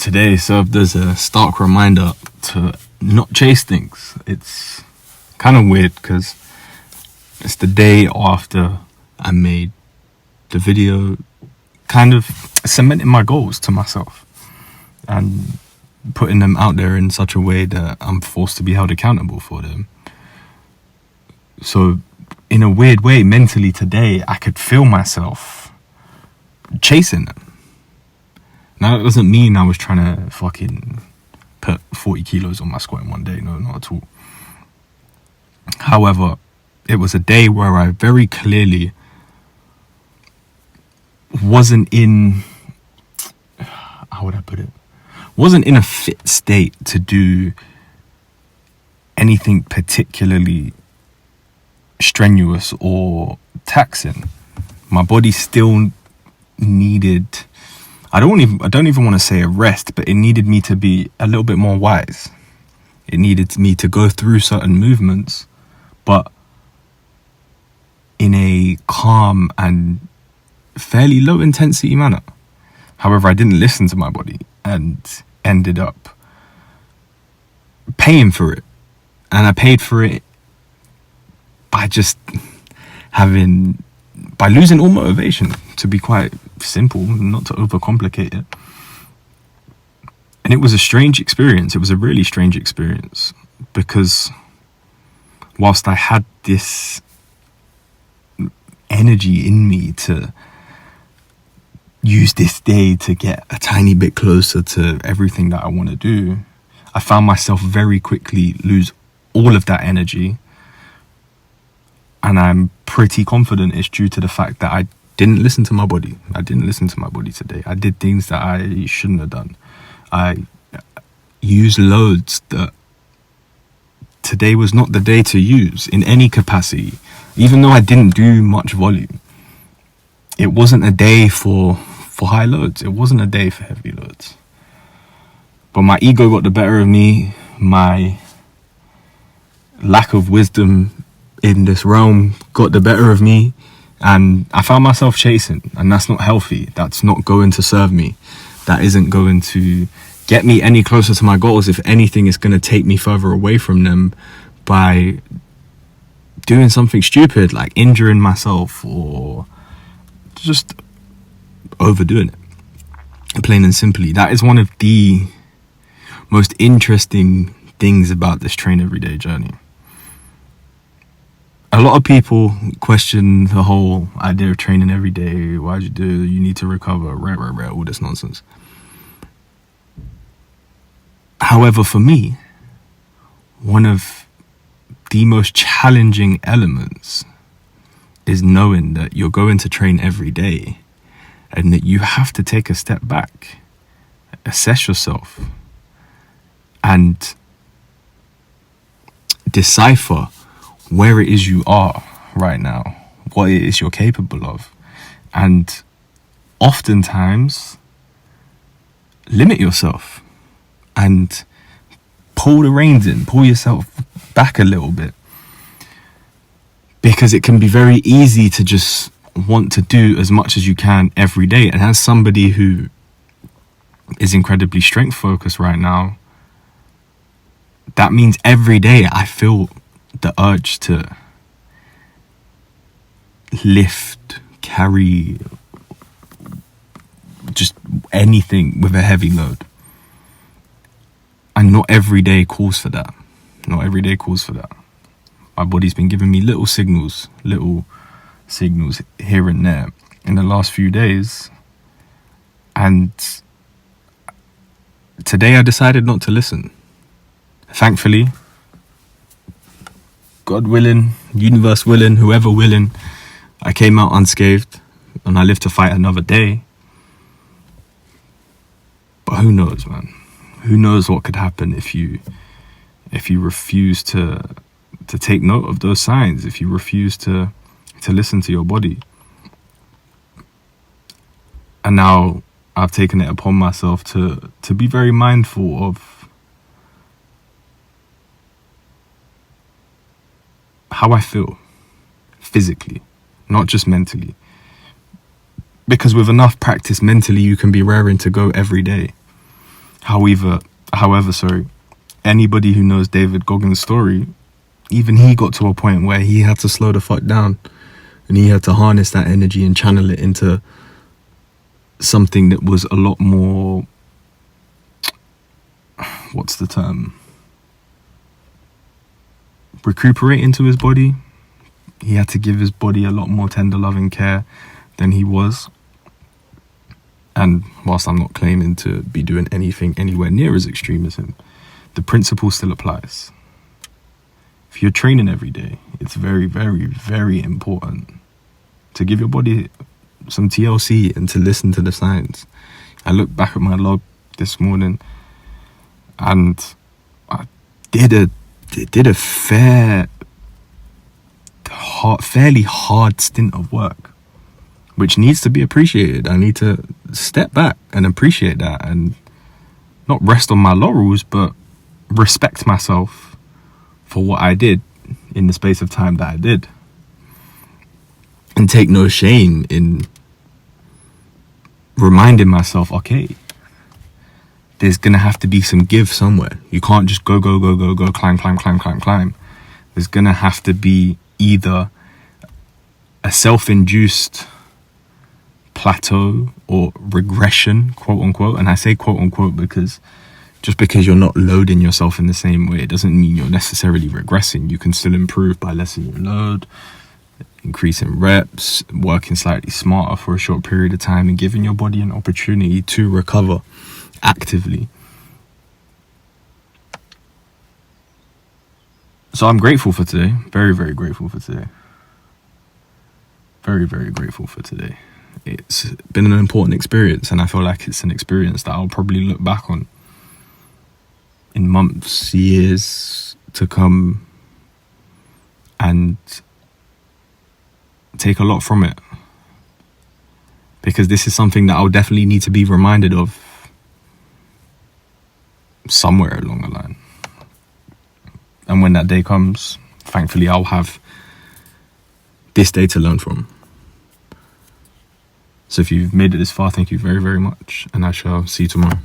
today served as a stark reminder to not chase things. It's kind of weird because it's the day after I made the video, kind of cementing my goals to myself and putting them out there in such a way that I'm forced to be held accountable for them. So in a weird way, mentally today, I could feel myself chasing them. Now, that doesn't mean I was trying to fucking put 40 kilos on my squat in one day. No, not at all. However, it was a day where I very clearly wasn't in, how would I put it? Wasn't in a fit state to do anything particularly strenuous or taxing. My body still needed, I don't even want to say a rest, but it needed me to be a little bit more wise. It needed me to go through certain movements, but in a calm and fairly low intensity manner. However, I didn't listen to my body and ended up paying for it. And I paid for it by just by losing all motivation, to be quite simple, not to overcomplicate it. And it was a strange experience. It was a really strange experience because whilst I had this energy in me to use this day to get a tiny bit closer to everything that I want to do, I found myself very quickly lose all of that energy. And I'm pretty confident it's due to the fact that I didn't listen to my body. I didn't listen to my body today. I did things that I shouldn't have done. I used loads that today was not the day to use in any capacity. Even though I didn't do much volume, it wasn't a day for high loads. It wasn't a day for heavy loads. But my ego got the better of me. My lack of wisdom in this realm got the better of me, and I found myself chasing, and that's not healthy. That's not going to serve me. That isn't going to get me any closer to my goals. If anything, it's going to take me further away from them by doing something stupid like injuring myself or just overdoing it. Plain and simply, that is one of the most interesting things about this train everyday journey. A lot of people question the whole idea of training every day. Why'd you do it? You need to recover, all this nonsense. However, for me, one of the most challenging elements is knowing that you're going to train every day and that you have to take a step back, assess yourself, and decipher where it is you are right now, what it is you're capable of, and oftentimes limit yourself and pull the reins in, pull yourself back a little bit, because it can be very easy to just want to do as much as you can every day. And as somebody who is incredibly strength focused right now, that means every day I feel the urge to lift, carry, just anything with a heavy load. And not every day calls for that. Not every day calls for that. My body's been giving me little signals here and there in the last few days. And today I decided not to listen. Thankfully, God willing, universe willing, whoever willing, I came out unscathed and I live to fight another day. But who knows, man? Who knows what could happen if you refuse to take note of those signs, if you refuse to listen to your body. And now I've taken it upon myself to be very mindful of how I feel physically, not just mentally. Because with enough practice mentally, you can be raring to go every day. However, sorry, anybody who knows David Goggins' story, even he got to a point where he had to slow the fuck down, and he had to harness that energy and channel it into something that was a lot more, what's the term, recuperate into his body. He had to give his body a lot more tender loving care than he was. And whilst I'm not claiming to be doing anything anywhere near as extreme as him, the principle still applies. If you're training every day, it's very, very, very important to give your body some TLC and to listen to the signs. I looked back at my log this morning and I did a fairly hard stint of work, which needs to be appreciated. I need to step back and appreciate that and not rest on my laurels, but respect myself for what I did in the space of time that I did, and take no shame in reminding myself, okay, there's gonna have to be some give somewhere. You can't just go, climb. There's gonna have to be either a self-induced plateau or regression, quote unquote. And I say quote unquote because just because you're not loading yourself in the same way, it doesn't mean you're necessarily regressing. You can still improve by lessening your load, increasing reps, working slightly smarter for a short period of time, and giving your body an opportunity to recover actively. So I'm grateful for today. Very, very grateful for today. Very, very grateful for today. It's been an important experience, and I feel like it's an experience that I'll probably look back on in months, years to come, and take a lot from it. Because this is something that I'll definitely need to be reminded of somewhere along the line. And when that day comes, thankfully I'll have this day to learn from. So if you've made it this far, thank you very, very much, and I shall see you tomorrow.